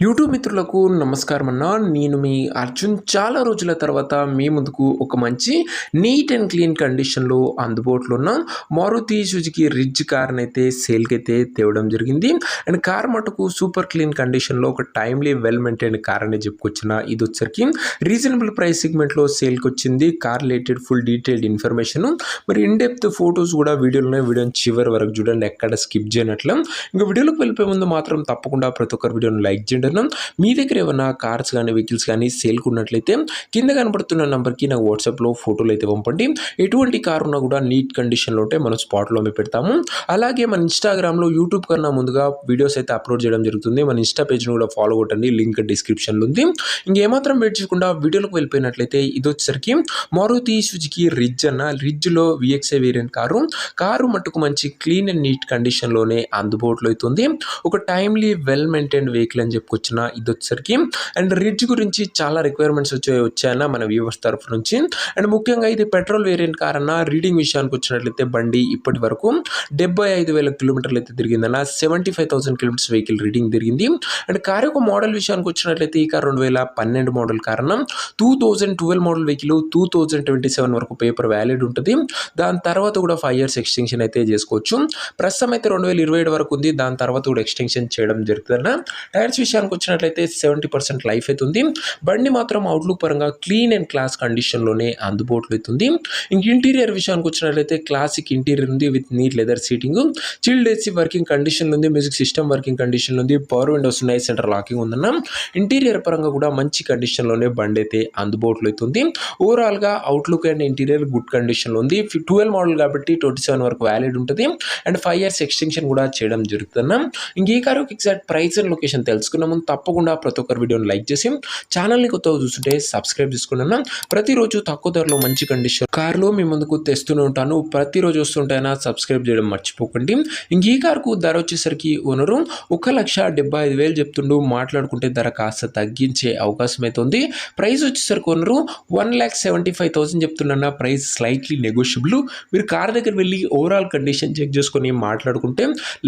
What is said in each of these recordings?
YouTube మిత్రులకు నమస్కారం అన్న. నేను మీ అర్జున్. చాలా రోజుల తర్వాత మీ ముందుకు ఒక మంచి నీట్ అండ్ క్లీన్ కండిషన్లో అందుబాటులో ఉన్న మారుతి సుజుకి రిడ్జ్ కార్ని అయితే సేల్కి అయితే తేవడం జరిగింది. అండ్ కార్ మటుకు సూపర్ క్లీన్ కండిషన్లో ఒక టైమ్లీ వెల్ మెయింటైన్ కార్ అనేది చెప్పుకొచ్చిన ఇది వచ్చరికి రీజనబుల్ ప్రైస్ సెగ్మెంట్లో సేల్కి వచ్చింది. Car related full detailed information మరి ఇన్ డెప్త్ ఫొటోస్ కూడా వీడియోలోనే వీడియోని చివరి వరకు చూడండి, ఎక్కడ స్కిప్ చేయనట్లు. ఇంకా వీడియోలోకి వెళ్ళిపోయే ముందు మాత్రం తప్పకుండా ప్రతి ఒక్కరు వీడియోని లైక్ చేయండి. మీ దగ్గర ఏమైనా కార్స్ కానీ వెహికల్స్ కానీ సేల్కి ఉన్నట్లయితే కింద కనబడుతున్న నెంబర్కి నాకు వాట్సాప్లో ఫోటోలు అయితే పంపండి. ఎటువంటి కార్ ఉన్నా కూడా నీట్ కండిషన్లో ఉంటే మనం స్పాట్లో పెడతాము. అలాగే మన ఇన్స్టాగ్రామ్లో యూట్యూబ్ కన్నా ముందుగా వీడియోస్ అయితే అప్లోడ్ చేయడం జరుగుతుంది. మన ఇన్స్టా పేజ్ని కూడా ఫాలో కొట్టండి, లింక్ డిస్క్రిప్షన్లో ఉంది. ఇంకేమాత్రం వెయిట్ చేయకుండా వీడియోలోకి వెళ్ళిపోయినట్లయితే ఇది వచ్చేసరికి మారుతి సుజుకి రిడ్జ్ అన్న. రిడ్జ్లో విఎక్స్ఐ వేరియంట్ కారు మట్టుకు మంచి క్లీన్ అండ్ నీట్ కండిషన్లోనే అందుబాటులో అవుతుంది. ఒక టైమ్లీ వెల్ మెయింటైన్డ్ వెహికల్ అని చెప్పుకొచ్చిన ఇది వచ్చేసరికి. అండ్ రిడ్జ్ గురించి చాలా రిక్వైర్మెంట్స్ వచ్చాయన్న మన వ్యూవర్స్ తరఫు నుంచి. అండ్ ముఖ్యంగా ఇది పెట్రోల్ వేరియంట్ కార్ అన్న. రీడింగ్ విషయానికి వచ్చినట్లయితే బండి ఇప్పటి వరకు 75,000 కిలోమీటర్లు అయితే తిరిగిందన్న. 75,000 కిలోమీటర్స్ వెహికల్ రీడింగ్ తిరిగింది. అండ్ కార్ యొక్క మోడల్ విషయానికి వచ్చినట్లయితే ఈ కార్ 2012 మోడల్ కార్ అన్న. 2012 మోడల్ వెహికల్ 2027 వరకు పేపర్ వ్యాలిడ్ ఉంటుంది. దాని తర్వాత కూడా 5 years ఎక్స్టెన్షన్ అయితే చేసుకోవచ్చు. ప్రస్తుతం అయితే 2027 వరకు ఉంది. దాని తర్వాత కూడా ఎక్స్టెన్షన్ చేయడం జరుగుతుందన్న. టైర్స్ విషయానికి వచ్చినట్లయితే 70% లైఫ్ అవుతుంది. బండి మాత్రం అవుట్లుక్ పరంగా క్లీన్ అండ్ క్లాస్ కండిషన్లోనే అందుబాటులో అవుతుంది. ఇంక ఇంటీరియర్ విషయానికి వచ్చినట్లయితే క్లాసిక్ ఇంటీరియర్ ఉంది with neat leather seating, chilled AC working కండిషన్లో ఉంది, మ్యూజిక్ సిస్టమ్ వర్కింగ్ కండిషన్లో ఉంది, పవర్ విండోస్ ఉన్నాయి, సెంటర్ లాకింగ్ ఉందన్న. ఇంటీరియర్ పరంగా కూడా మంచి కండిషన్లోనే బండి అయితే అందుబాటులో అవుతుంది. ఓవరాల్గా అవుట్లుక్ అండ్ ఇంటీరియర్ గుడ్ కండిషన్లో ఉంది. 12 మోడల్ కాబట్టి 27 వరకు వ్యాలిడ్ ఉంటుంది. అండ్ 5 years ఎక్స్టెన్షన్ కూడా చేయడం జరుగుతుందన్న. ఇంక ఈ car exact price and location తెలుసుకున్నాము. తప్పకుండా ప్రతి ఒక్కరు వీడియోని లైక్ చేసి ఛానల్ని కొత్తగా చూస్తుంటే సబ్స్క్రైబ్ చేసుకున్నాను. ప్రతిరోజు తక్కువ ధరలో మంచి కండిషన్ కార్లో మీ ముందుకు తెస్తూనే ఉంటాను. ప్రతిరోజు వస్తుంటేనా సబ్స్క్రైబ్ చేయడం మర్చిపోకండి. ఇంక ఈ కారుకు ధర వచ్చేసరికి ఓనరు 1,75,000 చెప్తుండు. మాట్లాడుకుంటే ధర కాస్త తగ్గించే అవకాశం అయితే ఉంది. ప్రైస్ వచ్చేసరికి ఓనరు 1,75,000 చెప్తున్నా. Price slightly negotiable. మీరు కార్ దగ్గర వెళ్ళి ఓవరాల్ కండిషన్ చెక్ చేసుకొని మాట్లాడుకుంటే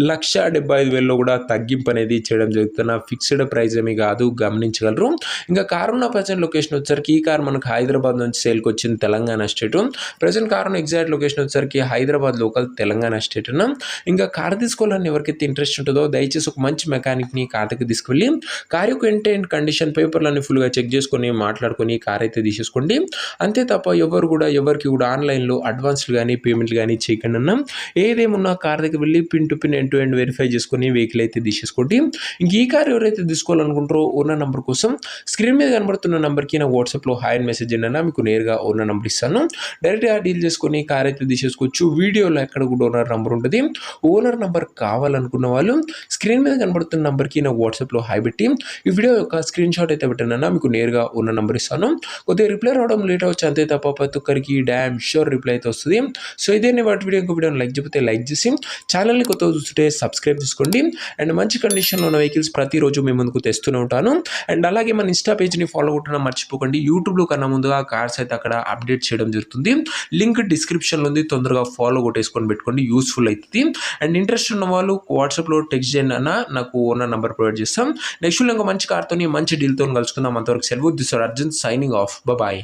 1,75,000లో కూడా తగ్గింపు అనేది చేయడం జరుగుతున్న. ఫిక్స్డ్ ప్రైస్ ఏమీ కాదు, గమనించగలరు. ఇంకా కార్ ఉన్న ప్రజెంట్ లొకేషన్ వచ్చేసరికి ఈ కార్ మనకు హైదరాబాద్ నుంచి సేల్కి వచ్చింది, తెలంగాణ స్టేట్. ప్రజెంట్ కార్ ఉన్న ఎగ్జాక్ట్ లొకేషన్ వచ్చేసరికి హైదరాబాద్ లోకల్, తెలంగాణ స్టేట్. ఇంకా కార్ తీసుకోవాలని ఎవరికైతే ఇంట్రెస్ట్ ఉంటుందో దయచేసి ఒక మంచి మెకానిక్ని కార్ దగ్గర తీసుకువెళ్ళి కార్ యొక్క ఇంటెంట్ కండిషన్ పేపర్లన్నీ ఫుల్గా చెక్ చేసుకొని మాట్లాడుకొని కార్ అయితే తీసేసుకోండి. అంతే తప్ప ఎవరికి కూడా ఆన్లైన్లో అడ్వాన్స్లు కానీ పేమెంట్లు కానీ చేయకండి అన్న. ఏదేమున్నా కార్ దగ్గర వెళ్ళి pin to pin end to end verify చేసుకొని వెహికల్ అయితే తీసేసుకోండి. ఇంక ఈ కార్ ఎవరైతే తీసుకోవాలనుకుంటారో ఓనర్ నెంబర్ కోసం స్క్రీన్ మీద కనబడుతున్న నెంబర్కి నా వాట్సాప్లో హాయ్ అని మెసేజ్ అయినా మీకు నేరుగా ఓనర్ నెంబర్ ఇస్తాను. డైరెక్ట్గా డీల్ చేసుకొని కార్ అయితే తీసేసుకోవచ్చు. వీడియోలో ఎక్కడ కూడా ఓనర్ నెంబర్ ఉంటుంది. ఓనర్ నెంబర్ కావాలనుకున్న వాళ్ళు స్క్రీన్ మీద కనబడుతున్న నెంబర్కి నా వాట్సాప్లో హాయ్ పెట్టి ఈ వీడియో యొక్క స్క్రీన్ షాట్ అయితే పెట్టానన్నా మీకు నేరుగా ఓనర్ నెంబర్ ఇస్తాను. కొద్దిగా రిప్లై రావడం లేట్ అవచ్చు, అంతే తప్ప ప్రతి ఒక్కరికి డ్యామ్ షూర్ రిప్లై అయితే వస్తుంది. సో ఇదే వాటి వీడియోని లైక్ చెప్తే లైక్ చేసి ఛానల్ని కొత్తగా చూస్తుంటే సబ్స్క్రైబ్ చేసుకోండి. అండ్ మంచి కండిషన్లో ఉన్న వెహికల్స్ ప్రతిరోజు మేము ముందుకు తెస్తూనే ఉంటాను. అండ్ అలాగే మన ఇన్స్టా పేజ్ని ఫాలో కొట్టడం మర్చిపోకండి. యూట్యూబ్లో కన్నా ముందుగా కార్స్ అయితే అక్కడ అప్డేట్ చేయడం జరుగుతుంది. లింక్ డిస్క్రిప్షన్లో ఉంది, తొందరగా ఫాలో కొట్టేసుకొని పెట్టుకోండి, యూస్ఫుల్ అవుతుంది. అండ్ ఇంట్రెస్ట్ ఉన్న వాళ్ళు వాట్సాప్లో టెక్స్ట్ చేయండి అన్న, నాకు ఓనర్ నెంబర్ ప్రొవైడ్ చేస్తాం. నెక్స్ట్ ఇంకా మంచి కార్తో మంచి డీల్తో కలుసుకుందాం. అంతవరకు సెలవు. This are Arjun signing off. Bye.